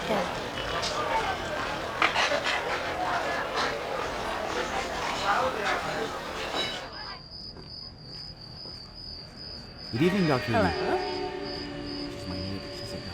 Good evening, Dr. Hello. Lee. She's my neighbor. She's a doctor.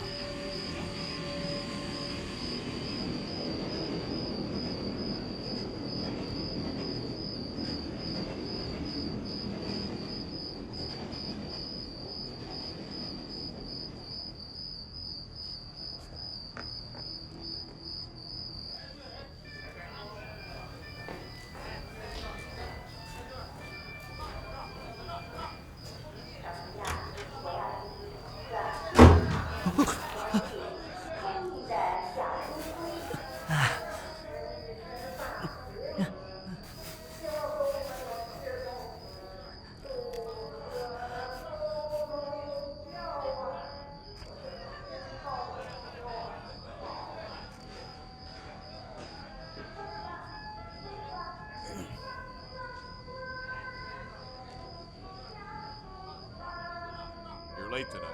You're late tonight.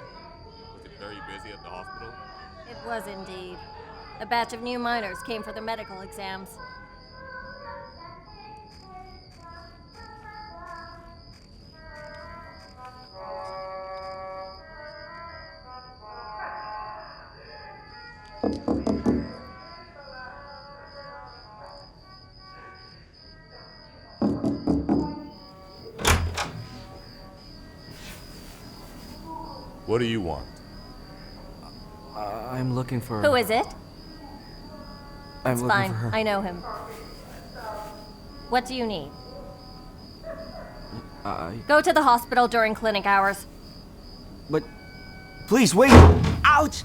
Was it very busy at the hospital? It was indeed. A batch of new minors came for their medical exams. What do you want? I'm looking for... Who is it? I'm It's looking fine. for her. I know him. What do you need? Go to the hospital during clinic hours. But... Please, wait! Ouch!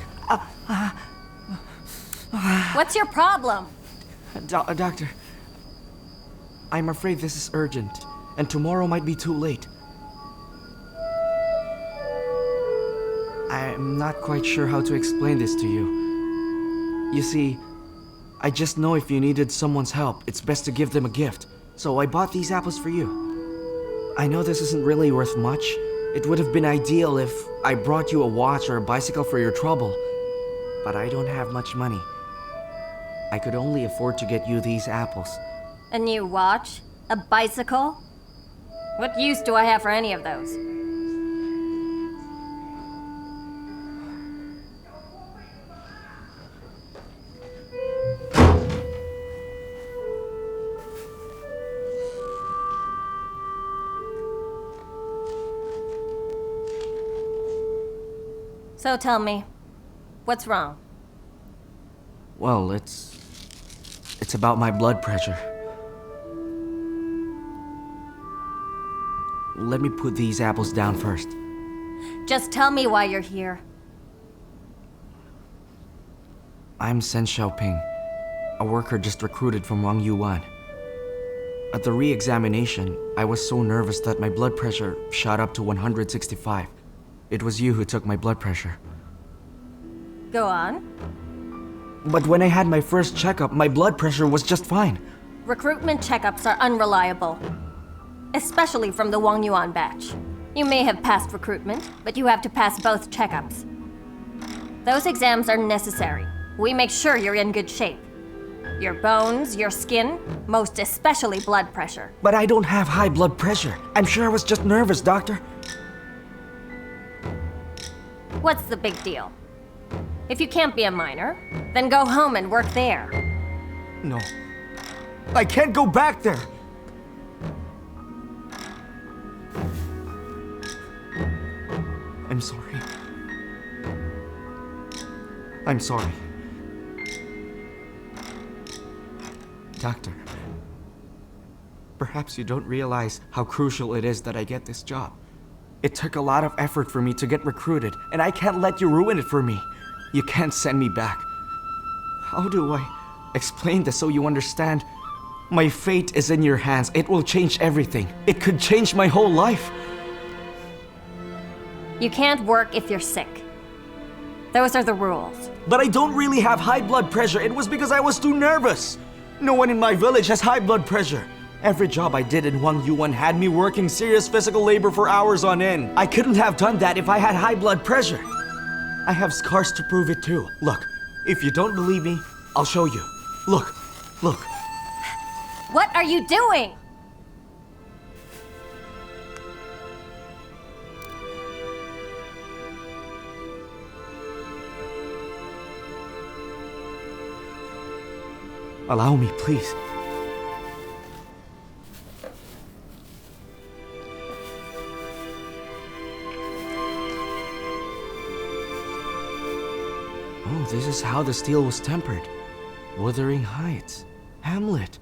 What's your problem? Doctor, I'm afraid this is urgent, and tomorrow might be too late. I'm not quite sure how to explain this to you. You see, I just know if you needed someone's help, it's best to give them a gift. So I bought these apples for you. I know this isn't really worth much. It would have been ideal if I brought you a watch or a bicycle for your trouble. But I don't have much money. I could only afford to get you these apples. A new watch? A bicycle? What use do I have for any of those? So tell me, what's wrong? Well, it's about my blood pressure. Let me put these apples down first. Just tell me why you're here. I'm Sen Xiaoping, a worker just recruited from Yuan. At the re-examination, I was so nervous that my blood pressure shot up to 165. It was you who took my blood pressure. Go on. But when I had my first checkup, my blood pressure was just fine. Recruitment checkups are unreliable, especially from the Wang Yuan batch. You may have passed recruitment, but you have to pass both checkups. Those exams are necessary. We make sure you're in good shape. Your bones, your skin, most especially blood pressure. But I don't have high blood pressure. I'm sure I was just nervous, doctor. What's the big deal? If you can't be a miner, then go home and work there. No. I can't go back there! I'm sorry. I'm sorry. Doctor, perhaps you don't realize how crucial it is that I get this job. It took a lot of effort for me to get recruited, and I can't let you ruin it for me. You can't send me back. How do I explain this so you understand? My fate is in your hands. It will change everything. It could change my whole life. You can't work if you're sick. Those are the rules. But I don't really have high blood pressure. It was because I was too nervous. No one in my village has high blood pressure. Every job I did in Yuan had me working serious physical labor for hours on end. I couldn't have done that if I had high blood pressure. I have scars to prove it too. Look, If you don't believe me, I'll show you. Look, look. What are you doing? Allow me, please. Oh, this is how the steel was tempered. Wuthering Heights, Hamlet.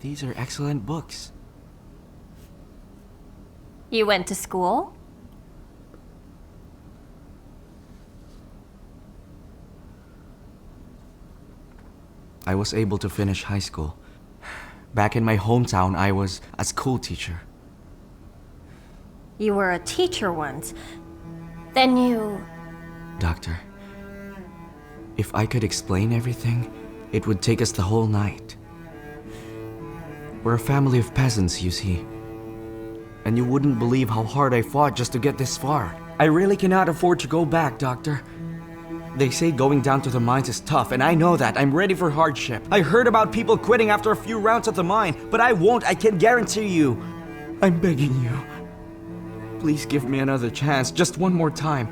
These are excellent books. You went to school? I was able to finish high school. Back in my hometown, I was a school teacher. You were a teacher once. Then you... Doctor, if I could explain everything, it would take us the whole night. We're a family of peasants, you see. And you wouldn't believe how hard I fought just to get this far. I really cannot afford to go back, Doctor. They say going down to the mines is tough, and I know that. I'm ready for hardship. I heard about people quitting after a few rounds at the mine, but I won't, I can guarantee you. I'm begging you. Please give me another chance, just one more time.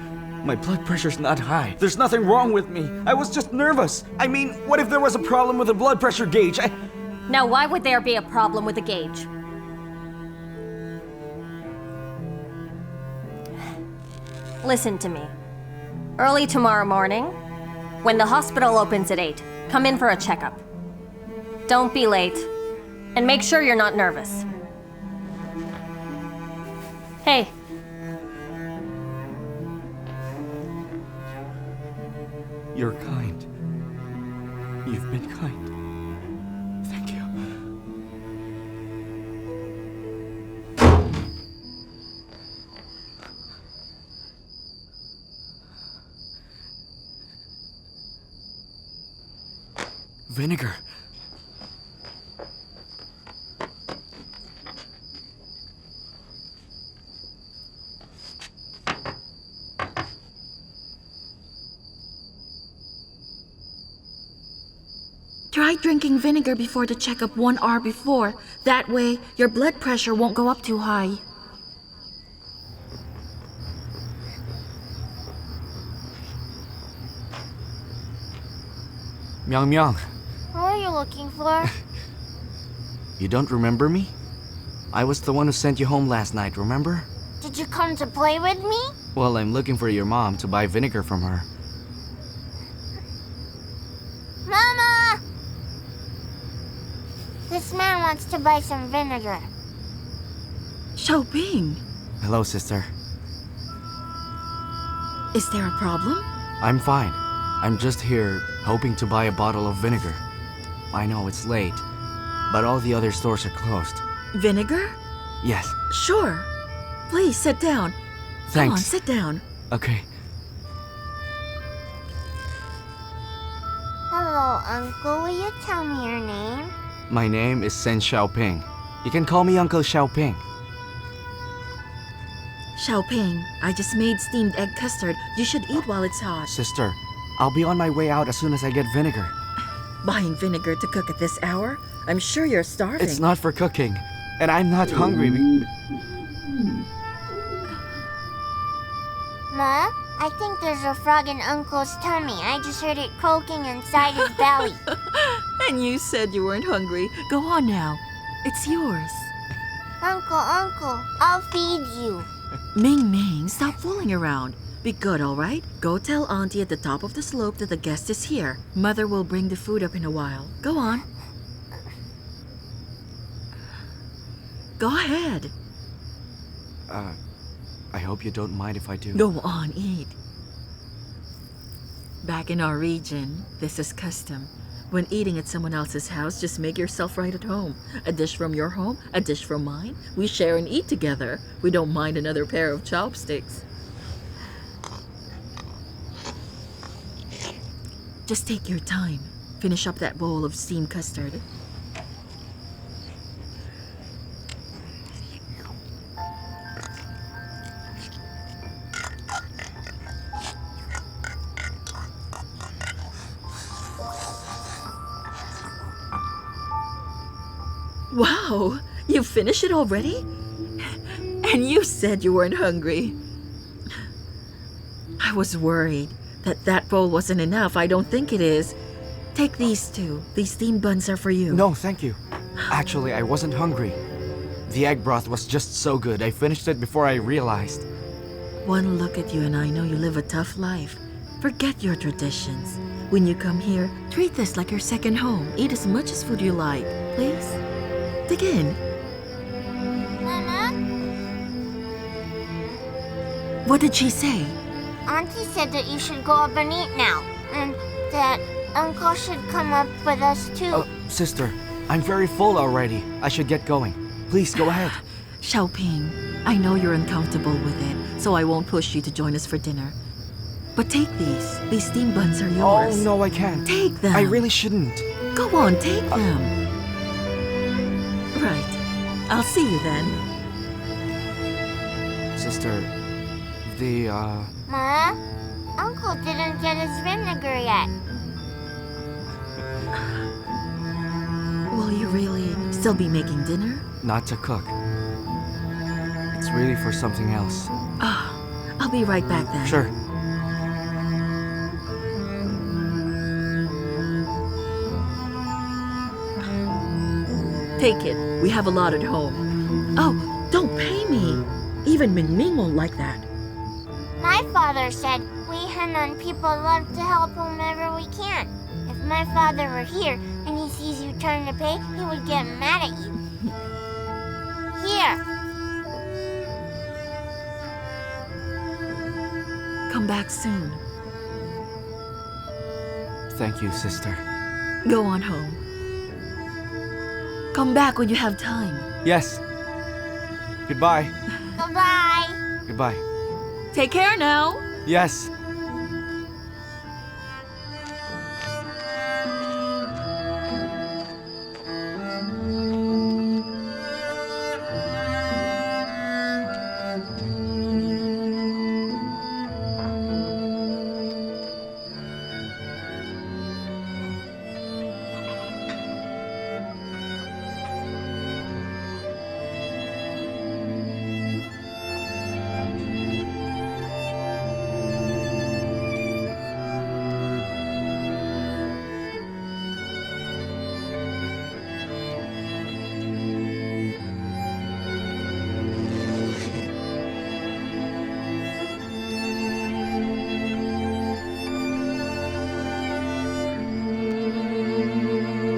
My blood pressure's not high. There's nothing wrong with me. I was just nervous. I mean, what if there was a problem with the blood pressure gauge? Now why would there be a problem with the gauge? Listen to me. Early tomorrow morning, when the hospital opens at 8, come in for a checkup. Don't be late, and make sure you're not nervous. Hey. You're kind. You've been kind. Thank you. Vinegar. Try drinking vinegar before the checkup 1 hour before. That way, your blood pressure won't go up too high. Myung Myung, What are you looking for? you don't remember me? I was the one who sent you home last night, remember? Did you come to play with me? Well, I'm looking for your mom to buy vinegar from her. Mama! This man wants to buy some vinegar. Xiaoping, Hello, sister. is there a problem? I'm fine. I'm just here hoping to buy a bottle of vinegar. I know it's late, but all the other stores are closed. Vinegar? Yes, Sure. Please sit down. Come on, thanks. sit down. Okay. Hello, Uncle. Will you tell me your name? My name is Sen Xiaoping. You can call me Uncle Xiaoping. Xiaoping, I just made steamed egg custard. You should eat while it's hot. Sister, I'll be on my way out as soon as I get vinegar. Buying vinegar to cook at this hour? I'm sure you're starving. It's not for cooking, and I'm not hungry. Ma, I think there's a frog in Uncle's tummy. I just heard it croaking inside his belly. And you said you weren't hungry. Go on now. It's yours. Uncle, I'll feed you. Ming Ming, stop fooling around. Be good, all right? Go tell Auntie at the top of the slope that the guest is here. Mother will bring the food up in a while. Go on. Go ahead. I hope you don't mind if I do. Go on, eat. Back in our region, this is custom. When eating at someone else's house, just make yourself right at home. A dish from your home, a dish from mine. We share and eat together. We don't mind another pair of chopsticks. Just take your time. Finish up that bowl of steamed custard. Wow, you finished it already? And you said you weren't hungry. I was worried that bowl wasn't enough. I don't think it is. Take these two. These steamed buns are for you. No, thank you. Actually, I wasn't hungry. The egg broth was just so good, I finished it before I realized. One look at you and I know you live a tough life. Forget your traditions. When you come here, treat this like your second home. Eat as much as food you like, please. Dig in. Mama? What did she say? Auntie said that you should go up and eat now. And that Uncle should come up with us too. Sister, I'm very full already. I should get going. Please go ahead. Xiaoping, I know you're uncomfortable with it, so I won't push you to join us for dinner. But take these. These steamed buns are yours. Oh, no, I can't. Take them. I really shouldn't. Go on, take them. Right. I'll see you then. Sister, Ma? Uncle didn't get his vinegar yet. Will you really still be making dinner? Not to cook. It's really for something else. I'll be right back then. Sure. Take it. We have a lot at home. Oh, don't pay me. Even Ming Ming won't like that. My father said we Henan people love to help whomever we can. If my father were here and he sees you trying to pay, he would get mad at you. Here. Come back soon. Thank you, sister. Go on home. Come back when you have time. Yes. Goodbye. Goodbye. Goodbye. Take care now. Yes.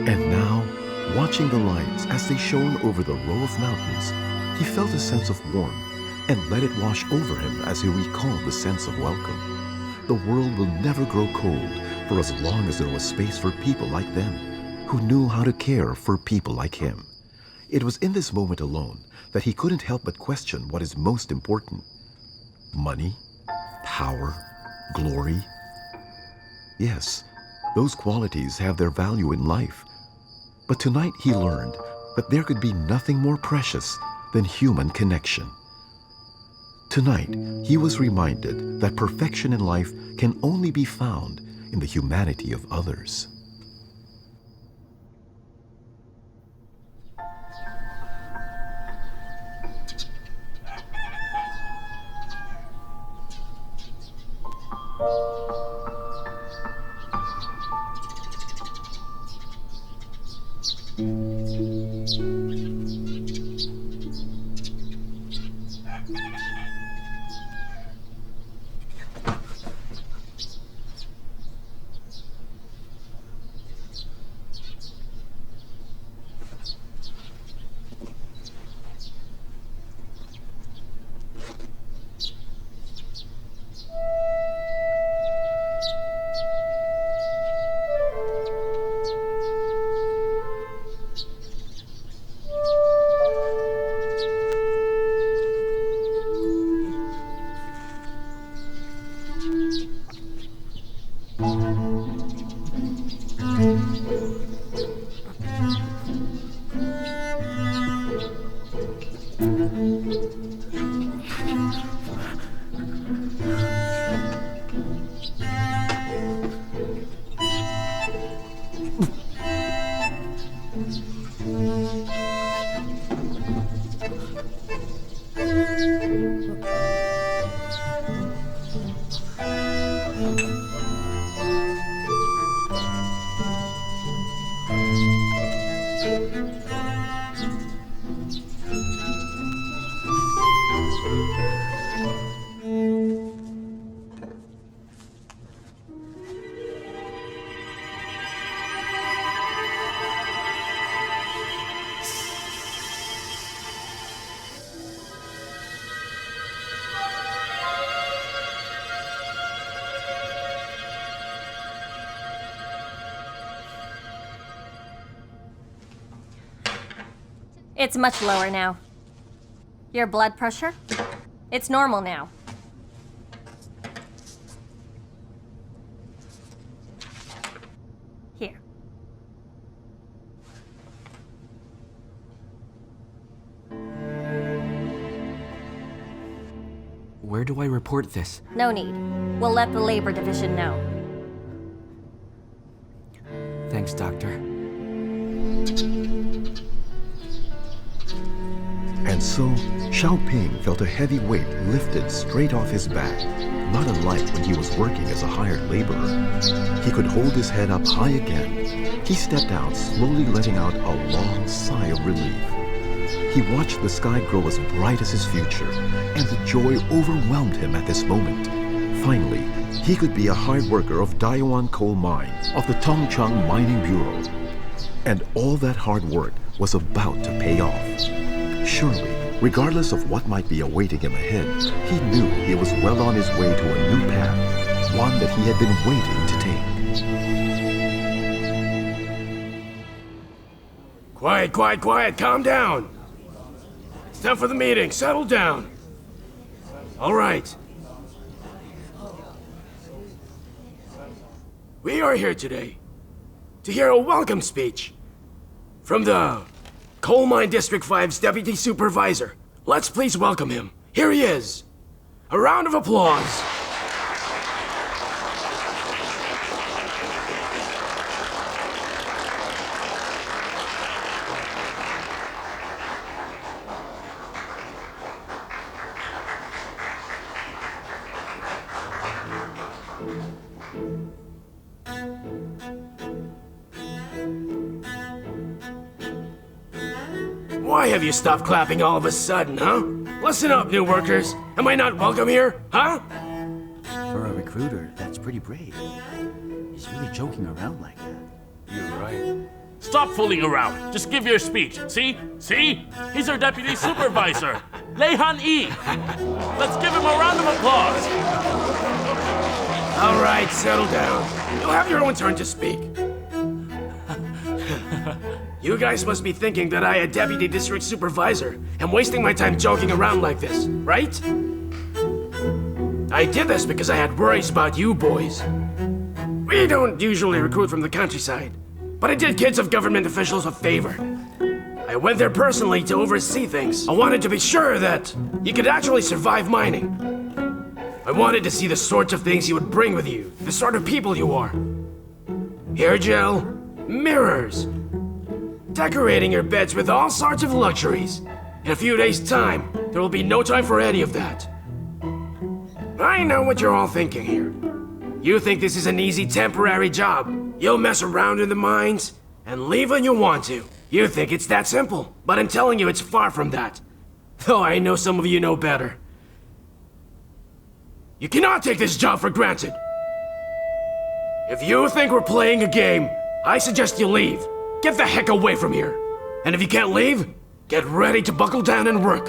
And now, watching the lights as they shone over the row of mountains, he felt a sense of warmth and let it wash over him as he recalled the sense of welcome. The world will never grow cold for as long as there was space for people like them, who knew how to care for people like him. It was in this moment alone that he couldn't help but question what is most important. Money, power, glory. Yes, those qualities have their value in life. But tonight he learned that there could be nothing more precious than human connection. Tonight, he was reminded that perfection in life can only be found in the humanity of others. It's much lower now. Your blood pressure? It's normal now. Here. Where do I report this? No need. We'll let the labor division know. Thanks, Doctor. And so, Xiaoping felt a heavy weight lifted straight off his back, not unlike when he was working as a hired laborer. He could hold his head up high again. He stepped out, slowly letting out a long sigh of relief. He watched the sky grow as bright as his future, and the joy overwhelmed him at this moment. Finally, he could be a hired worker of Dayuan Coal Mine, of the Tongchang Mining Bureau. And all that hard work was about to pay off. Surely, regardless of what might be awaiting him ahead, he knew he was well on his way to a new path, one that he had been waiting to take. Quiet, quiet, quiet, calm down. It's time for the meeting, settle down. All right. We are here today to hear a welcome speech from the Coal Mine District 5's Deputy Supervisor. Let's please welcome him. Here he is. A round of applause. Why have you stopped clapping all of a sudden, huh? Listen up, new workers. Am I not welcome here, huh? For a recruiter, that's pretty brave. He's really joking around like that. You're right. Stop fooling around. Just give your speech. See? See? He's our deputy supervisor, Lei Han Yi. Let's give him a round of applause. All right, settle down. You'll have your own turn to speak. You guys must be thinking that I, a deputy district supervisor, am wasting my time joking around like this, right? I did this because I had worries about you boys. We don't usually recruit from the countryside, but I did kids of government officials a favor. I went there personally to oversee things. I wanted to be sure that you could actually survive mining. I wanted to see the sorts of things you would bring with you, the sort of people you are. Hair gel, mirrors, decorating your beds with all sorts of luxuries. In a few days' time, there will be no time for any of that. I know what you're all thinking here. You think this is an easy temporary job. You'll mess around in the mines and leave when you want to. You think it's that simple, but I'm telling you it's far from that. Though I know some of you know better. You cannot take this job for granted. If you think we're playing a game, I suggest you leave. Get the heck away from here. And if you can't leave, get ready to buckle down and work.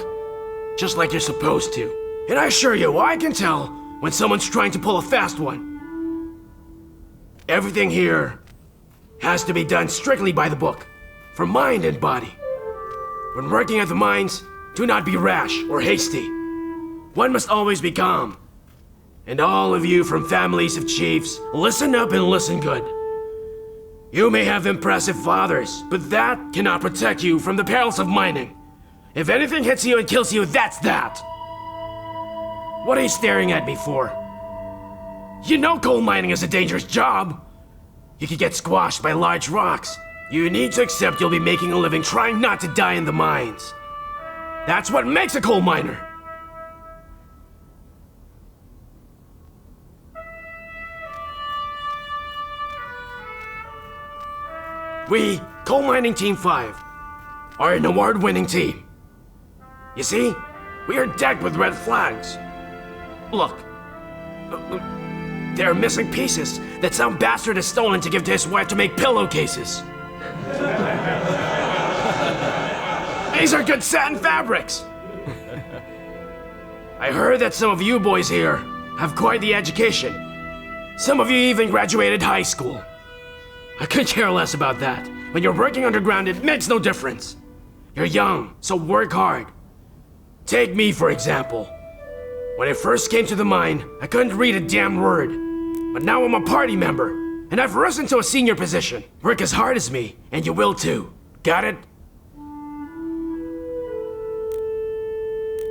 Just like you're supposed to. And I assure you, I can tell when someone's trying to pull a fast one. Everything here has to be done strictly by the book, for mind and body. When working at the mines, do not be rash or hasty. One must always be calm. And all of you from families of chiefs, listen up and listen good. You may have impressive fathers, but that cannot protect you from the perils of mining. If anything hits you and kills you, that's that. What are you staring at me for? You know coal mining is a dangerous job. You could get squashed by large rocks. You need to accept you'll be making a living trying not to die in the mines. That's what makes a coal miner. We, Coal Mining Team 5, are an award-winning team. You see, we are decked with red flags. Look, there are missing pieces that some bastard has stolen to give to his wife to make pillowcases. These are good satin fabrics. I heard that some of you boys here have quite the education. Some of you even graduated high school. I could care less about that. When you're working underground, it makes no difference. You're young, so work hard. Take me, for example. When I first came to the mine, I couldn't read a damn word. But now I'm a party member, and I've risen to a senior position. Work as hard as me, and you will too. Got it?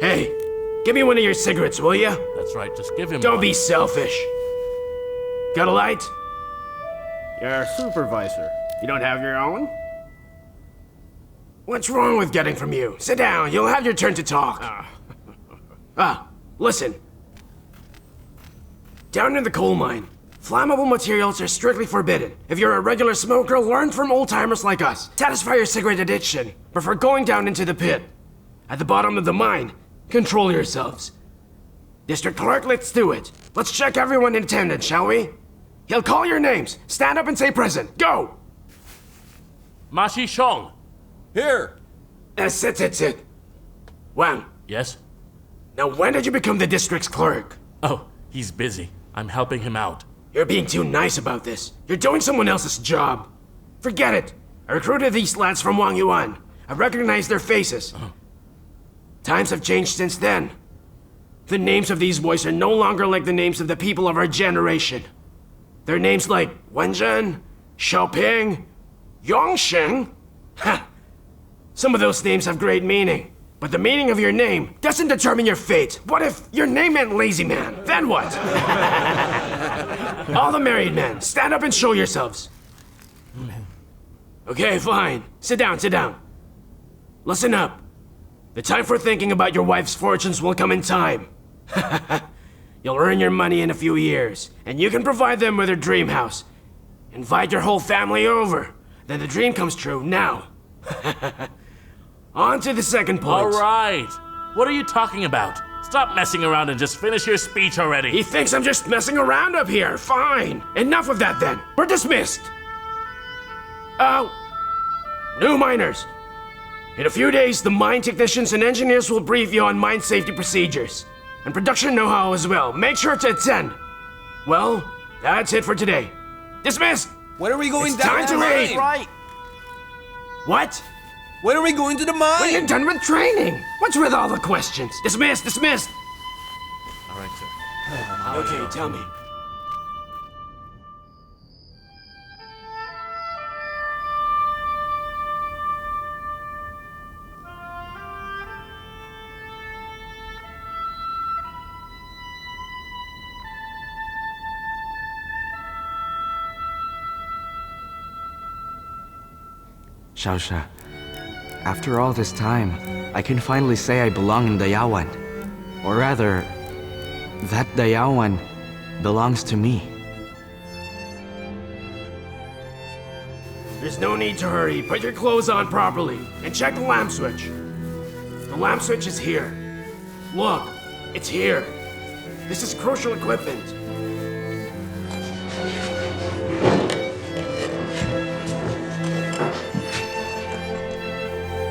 Hey, give me one of your cigarettes, will ya? That's right, just give him Don't one. be selfish. Got a light? You're a supervisor. You don't have your own? What's wrong with getting from you? Sit down, you'll have your turn to talk. Listen. Down in the coal mine, flammable materials are strictly forbidden. If you're a regular smoker, learn from old-timers like us. Satisfy your cigarette addiction before going down into the pit. At the bottom of the mine, control yourselves. District Clerk, let's do it. Let's check everyone in attendance, shall we? He'll call your names. Stand up and say present. Go! Mashi Shong. Here! Sit. Wang, Yes? now when did you become the district's clerk? Oh, he's busy. I'm helping him out. You're being too nice about this. You're doing someone else's job. Forget it. I recruited these lads from Wang Yuan. I recognize their faces. Times have changed since then. The names of these boys are no longer like the names of the people of our generation. They're names like Wenzhen, Xiaoping, Yongsheng. Ha! Some of those names have great meaning, but the meaning of your name doesn't determine your fate. What if your name meant lazy man? Then what? All the married men, stand up and show yourselves. Okay, fine. Sit down. Listen up. The time for thinking about your wife's fortunes will come in time. You'll earn your money in a few years, and you can provide them with their dream house. Invite your whole family over. Then the dream comes true now. On to the second point. All right. What are you talking about? Stop messing around and just finish your speech already. He thinks I'm just messing around up here. Fine. Enough of that then. We're dismissed. New miners. In a few days, the mine technicians and engineers will brief you on mine safety procedures. And production know-how as well. Make sure to attend. Well, that's it for today. Dismissed! When are we going It's down time to the eat. mine? Right. What? When are we going to the mine? When you're done with training. What's with all the questions? Dismissed! All right, sir. Okay, tell me. Xiaosha, after all this time, I can finally say I belong in the Yaowan. Or rather, that the Yaowan belongs to me. There's no need to hurry. Put your clothes on properly and check the lamp switch. The lamp switch is here. Look, it's here. This is crucial equipment.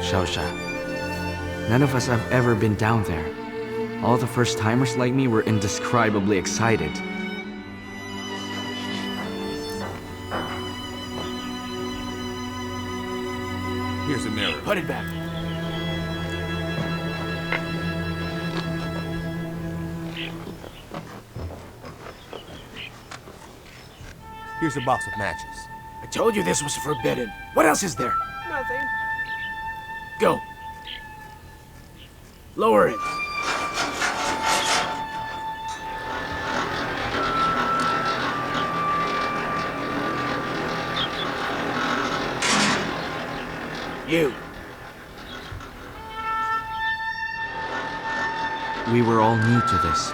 Xiaosha, none of us have ever been down there. All the first-timers like me were indescribably excited. Here's a mirror. Put it back. Here's a box of matches. I told you this was forbidden. What else is there? Nothing. Go. Lower it. You. We were all new to this.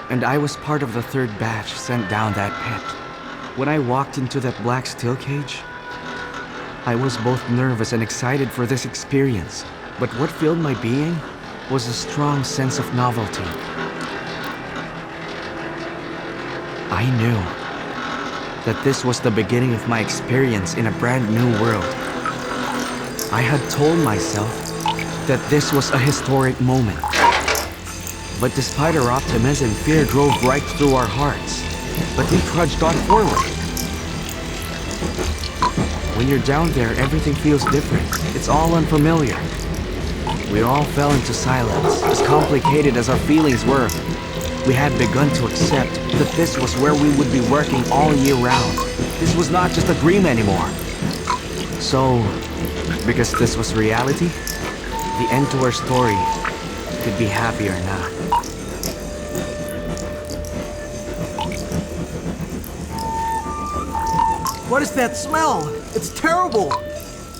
And I was part of the third batch sent down that pit. When I walked into that black steel cage, I was both nervous and excited for this experience. But what filled my being was a strong sense of novelty. I knew that this was the beginning of my experience in a brand new world. I had told myself that this was a historic moment. But despite our optimism, fear drove right through our hearts. But we trudged on forward. When you're down there, everything feels different. It's all unfamiliar. We all fell into silence. As complicated as our feelings were, we had begun to accept that this was where we would be working all year round. This was not just a dream anymore. So, because this was reality, the end to our story could be happy or not. What is that smell? It's terrible!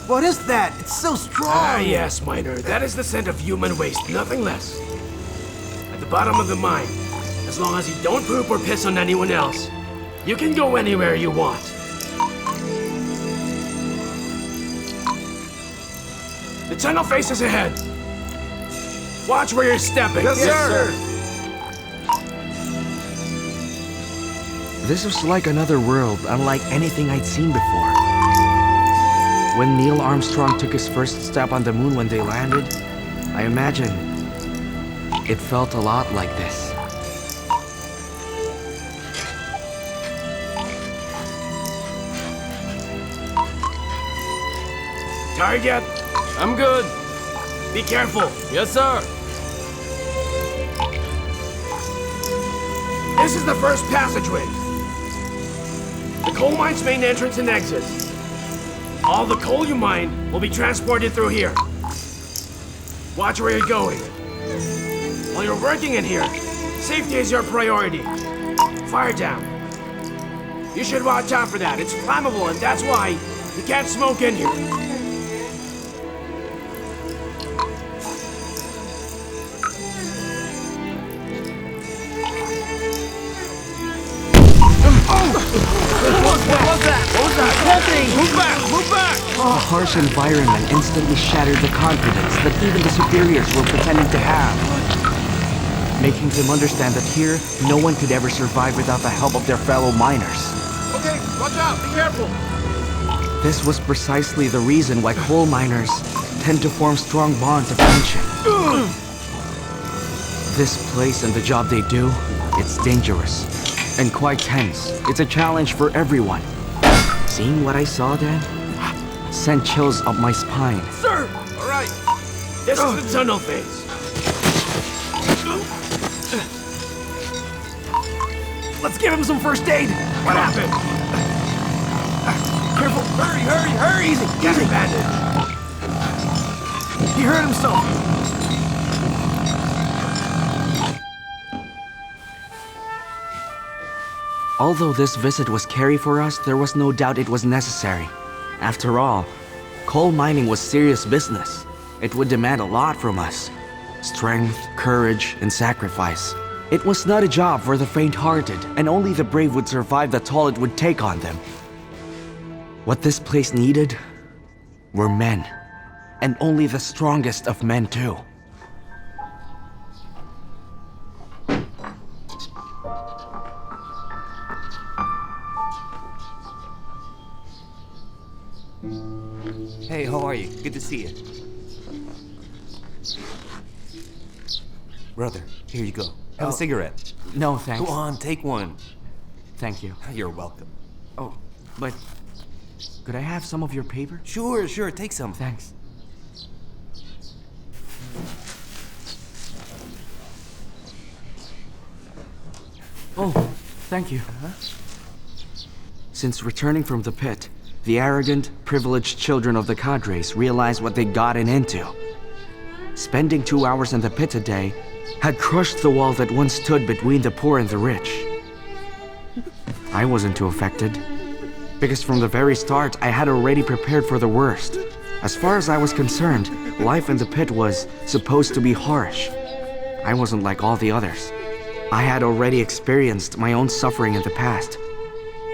What is that? It's so strong! Ah, yes, miner. That is the scent of human waste, nothing less. At the bottom of the mine, as long as you don't poop or piss on anyone else, you can go anywhere you want. The tunnel faces ahead. Watch where you're stepping. Yes, sir. This was like another world, unlike anything I'd seen before. When Neil Armstrong took his first step on the moon when they landed, I imagine it felt a lot like this. Target. I'm good. Be careful. Yes, sir. This is the first passageway. The coal mine's main entrance and exit. All the coal you mine will be transported through here. Watch where you're going. While you're working in here, safety is your priority. Fire down. You should watch out for that. It's flammable, and that's why you can't smoke in here. The harsh environment instantly shattered the confidence that even the superiors were pretending to have, making them understand that here, no one could ever survive without the help of their fellow miners. Okay, watch out. Be careful. This was precisely the reason why coal miners tend to form strong bonds of friendship. This place and the job they do, it's dangerous and quite tense. It's a challenge for everyone. Seeing what I saw then sent chills up my spine. Sir! All right. This is the tunnel phase. Let's give him some first aid! What happened? Careful! Hurry! Easy! Get a bandage. He hurt himself! Although this visit was scary for us, there was no doubt it was necessary. After all, coal mining was serious business. It would demand a lot from us. Strength, courage, and sacrifice. It was not a job for the faint-hearted, and only the brave would survive the toll it would take on them. What this place needed were men. And only the strongest of men, too. Hey, how are you? Good to see you. Brother, here you go. Have a cigarette. No, thanks. Go on, take one. Thank you. You're welcome. Oh, but could I have some of your paper? Sure, take some. Thanks. Oh, thank you. Since returning from the pit, the arrogant, privileged children of the cadres realized what they'd gotten into. Spending 2 hours in the pit a day had crushed the wall that once stood between the poor and the rich. I wasn't too affected, because from the very start, I had already prepared for the worst. As far as I was concerned, life in the pit was supposed to be harsh. I wasn't like all the others. I had already experienced my own suffering in the past.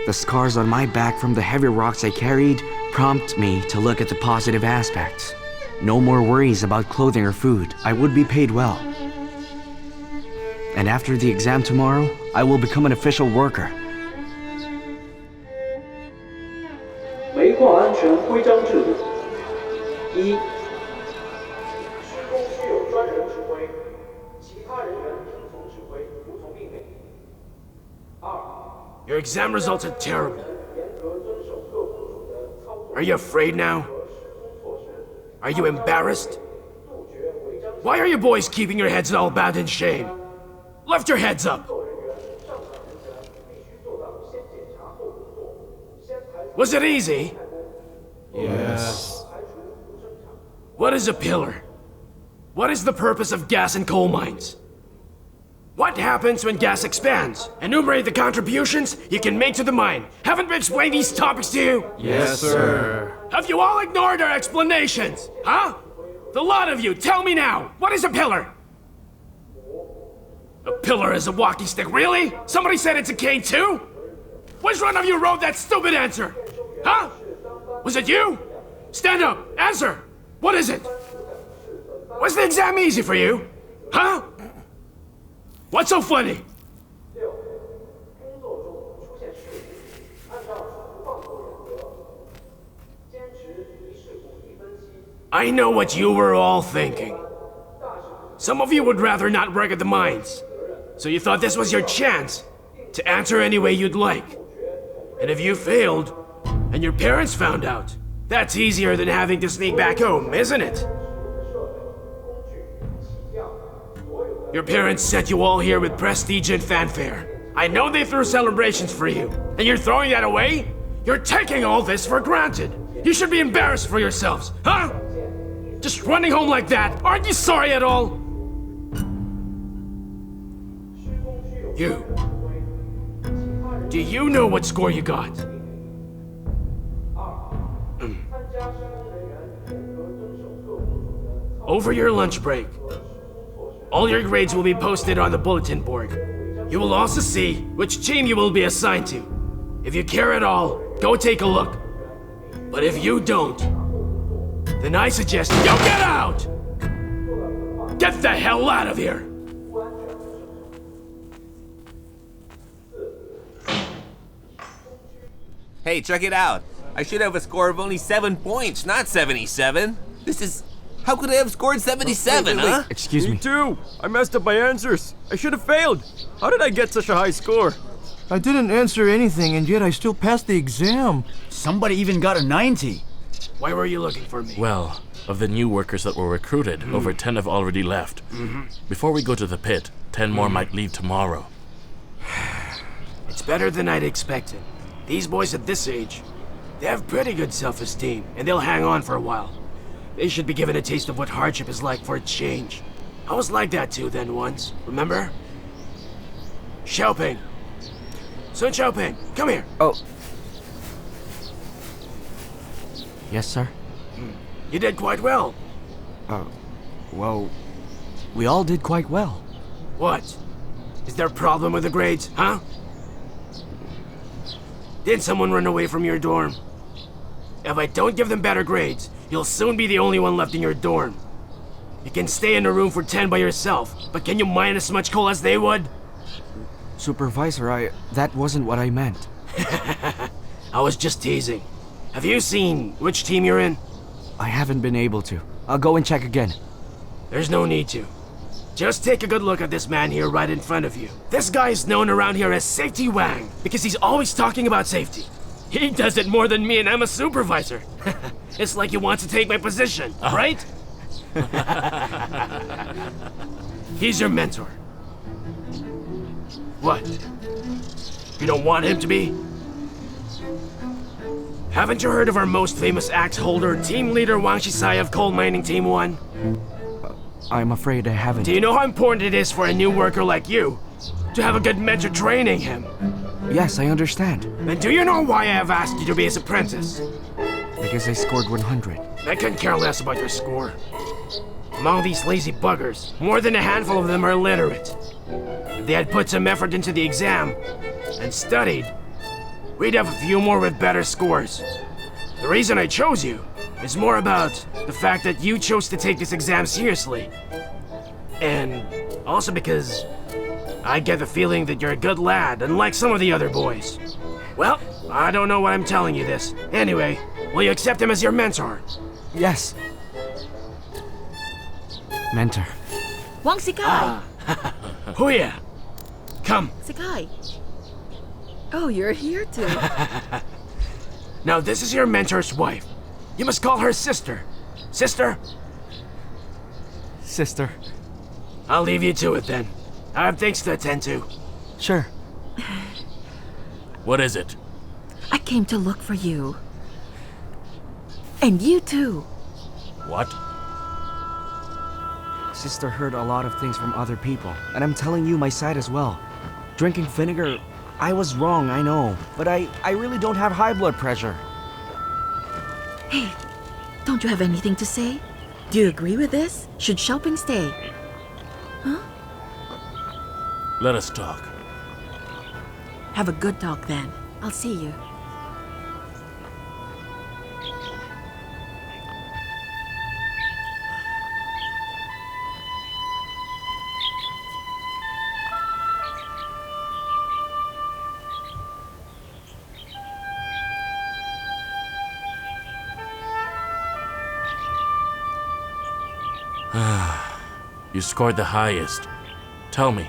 The scars on my back from the heavy rocks I carried prompt me to look at the positive aspects. No more worries about clothing or food. I would be paid well. And after the exam tomorrow, I will become an official worker. 煤矿安全规章制度：一，施工需有专人指挥，其他人员听从指挥，服从命令。二， Your exam results are terrible. 严格遵守各公主的操作 Are you afraid now? Are you embarrassed? Why are you boys keeping your heads all bowed in shame? Lift your heads up! Was it easy? Yes. What is a pillar? What is the purpose of gas and coal mines? What happens when gas expands? Enumerate the contributions you can make to the mine. Haven't we explained these topics to you? Yes, sir. Have you all ignored our explanations? Huh? The lot of you, tell me now, what is a pillar? A pillar is a walking stick, really? Somebody said it's a cane too? Which one of you wrote that stupid answer? Huh? Was it you? Stand up, answer! What is it? Was the exam easy for you? Huh? What's so funny? I know what you were all thinking. Some of you would rather not work at the mines. So you thought this was your chance to answer any way you'd like. And if you failed, and your parents found out, that's easier than having to sneak back home, isn't it? Your parents sent you all here with prestige and fanfare. I know they threw celebrations for you, and you're throwing that away? You're taking all this for granted. You should be embarrassed for yourselves, huh? Just running home like that, aren't you sorry at all? You. Do you know what score you got? Over your lunch break, all your grades will be posted on the bulletin board. You will also see which team you will be assigned to. If you care at all, go take a look. But if you don't, then I suggest you get out! Get the hell out of here! Hey, check it out. I should have a score of only 7 points, not 77. This is... How could I have scored 77, huh? Excuse me. Me too. I messed up my answers. I should have failed. How did I get such a high score? I didn't answer anything, and yet I still passed the exam. Somebody even got a 90. Why were you looking for me? Well, of the new workers that were recruited, over 10 have already left. Before we go to the pit, 10 more might leave tomorrow. It's better than I'd expected. These boys at this age, they have pretty good self-esteem, and they'll hang on for a while. They should be given a taste of what hardship is like for a change. I was like that too then once, remember? Xiaoping. Sun Xiaoping, come here. Oh. Yes, sir? You did quite well. Well, we all did quite well. What? Is there a problem with the grades, huh? Did someone run away from your dorm? If I don't give them better grades, you'll soon be the only one left in your dorm. You can stay in a room for 10 by yourself, but can you mine as much coal as they would? Supervisor, that wasn't what I meant. I was just teasing. Have you seen which team you're in? I haven't been able to. I'll go and check again. There's no need to. Just take a good look at this man here right in front of you. This guy is known around here as Safety Wang because he's always talking about safety. He does it more than me, and I'm a supervisor. It's like he wants to take my position, right? He's your mentor. What? You don't want him to be? Haven't you heard of our most famous axe holder, team leader Wang Shisai of Coal Mining Team 1? I'm afraid I haven't. Do you know how important it is for a new worker like you to have a good mentor training him? Yes, I understand. Then do you know why I have asked you to be his apprentice? Because I scored 100. I couldn't care less about your score. Among these lazy buggers, more than a handful of them are illiterate. If they had put some effort into the exam and studied, we'd have a few more with better scores. The reason I chose you is more about the fact that you chose to take this exam seriously. And also because I get the feeling that you're a good lad, unlike some of the other boys. Well, I don't know why I'm telling you this. Anyway, will you accept him as your mentor? Yes. Mentor. Wang Sikai! Huya! Come. Sikai! Oh, you're here too. Now this is your mentor's wife. You must call her sister. Sister? Sister. I'll leave you to it then. I have things to attend to. Sure. What is it? I came to look for you. And you too. What? Sister heard a lot of things from other people, and I'm telling you my side as well. Drinking vinegar, I was wrong, I know, but I really don't have high blood pressure. Hey, don't you have anything to say? Do you agree with this? Should Xiaoping stay? Huh? Let us talk. Have a good talk then. I'll see you. You scored the highest. Tell me,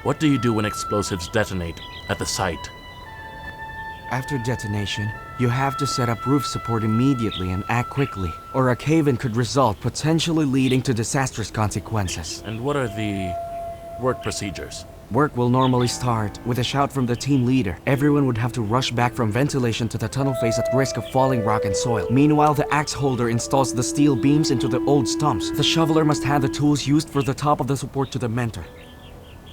what do you do when explosives detonate at the site? After detonation, you have to set up roof support immediately and act quickly, or a cave-in could result, potentially leading to disastrous consequences. And what are the work procedures? Work will normally start with a shout from the team leader. Everyone would have to rush back from ventilation to the tunnel face at risk of falling rock and soil. Meanwhile, the axe holder installs the steel beams into the old stumps. The shoveler must hand the tools used for the top of the support to the mentor.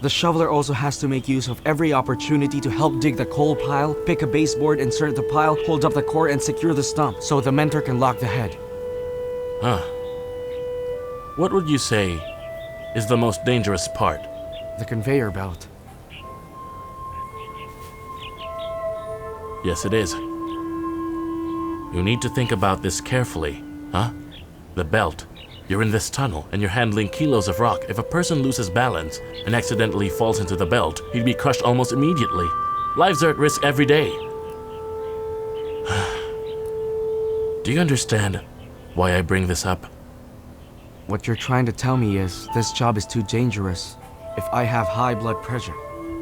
The shoveler also has to make use of every opportunity to help dig the coal pile, pick a baseboard, insert the pile, hold up the core, and secure the stump so the mentor can lock the head. Huh. What would you say is the most dangerous part? The conveyor belt. Yes, it is. You need to think about this carefully, huh? The belt. You're in this tunnel, and you're handling kilos of rock. If a person loses balance and accidentally falls into the belt, he'd be crushed almost immediately. Lives are at risk every day. Do you understand why I bring this up? What you're trying to tell me is, this job is too dangerous if I have high blood pressure.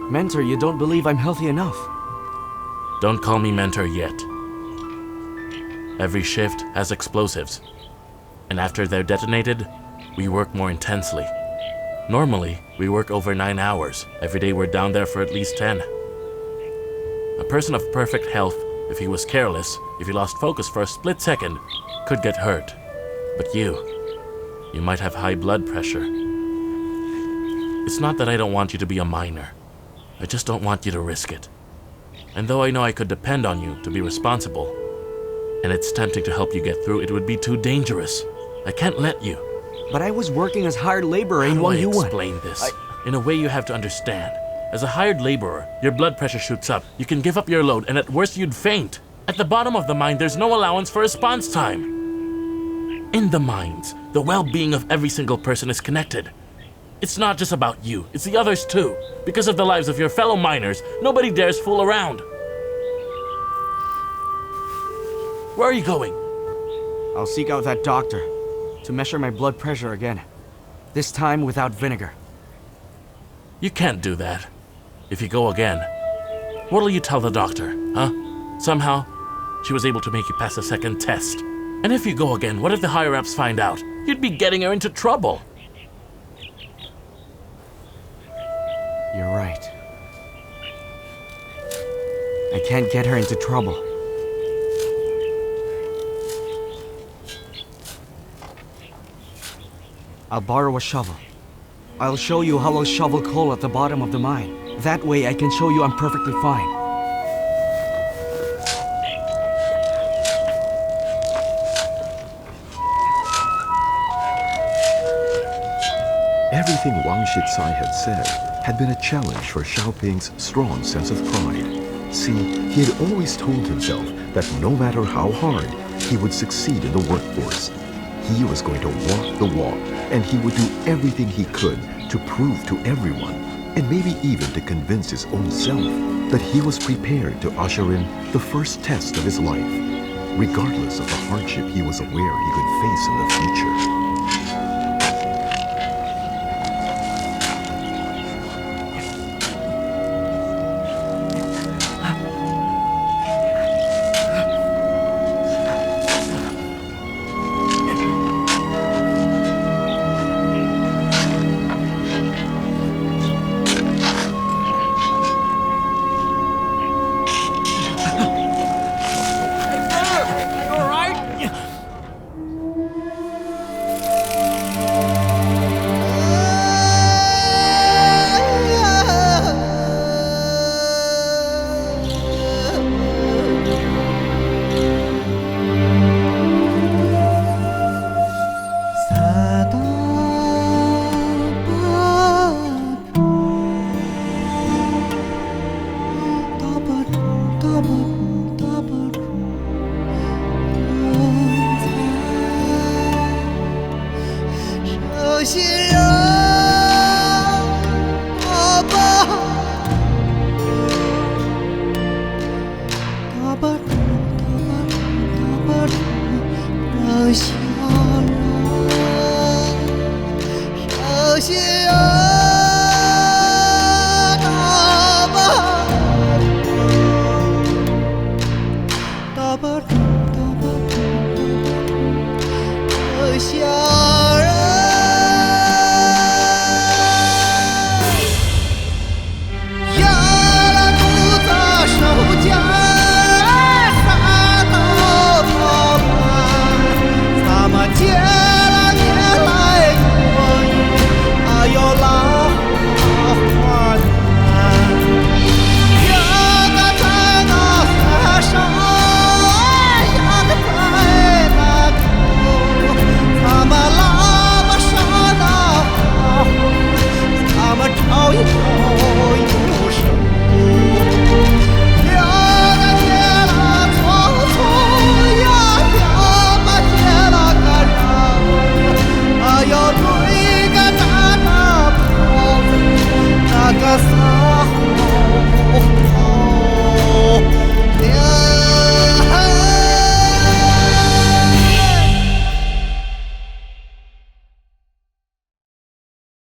Mentor, you don't believe I'm healthy enough. Don't call me mentor yet. Every shift has explosives. And after they're detonated, we work more intensely. Normally, we work over 9 hours. Every day we're down there for at least 10. A person of perfect health, if he was careless, if he lost focus for a split second, could get hurt. But you might have high blood pressure. It's not that I don't want you to be a miner. I just don't want you to risk it. And though I know I could depend on you to be responsible, and it's tempting to help you get through, it would be too dangerous. I can't let you. But I was working as hired laborer in How do I Yuan. explain this? In a way you have to understand. As a hired laborer, your blood pressure shoots up. You can give up your load, and at worst you'd faint. At the bottom of the mine, there's no allowance for response time. In the mines, the well-being of every single person is connected. It's not just about you, it's the others too. Because of the lives of your fellow miners, nobody dares fool around. Where are you going? I'll seek out that doctor to measure my blood pressure again. This time without vinegar. You can't do that. If you go again, what'll you tell the doctor, huh? Somehow, she was able to make you pass a second test. And if you go again, what if the higher-ups find out? You'd be getting her into trouble. You're right. I can't get her into trouble. I'll borrow a shovel. I'll show you how I'll shovel coal at the bottom of the mine. That way I can show you I'm perfectly fine. Everything Wang Shicai had said had been a challenge for Xiaoping's strong sense of pride. See, he had always told himself that no matter how hard, he would succeed in the workforce. He was going to walk the walk, and he would do everything he could to prove to everyone, and maybe even to convince his own self, that he was prepared to usher in the first test of his life, regardless of the hardship he was aware he could face in the future. 家。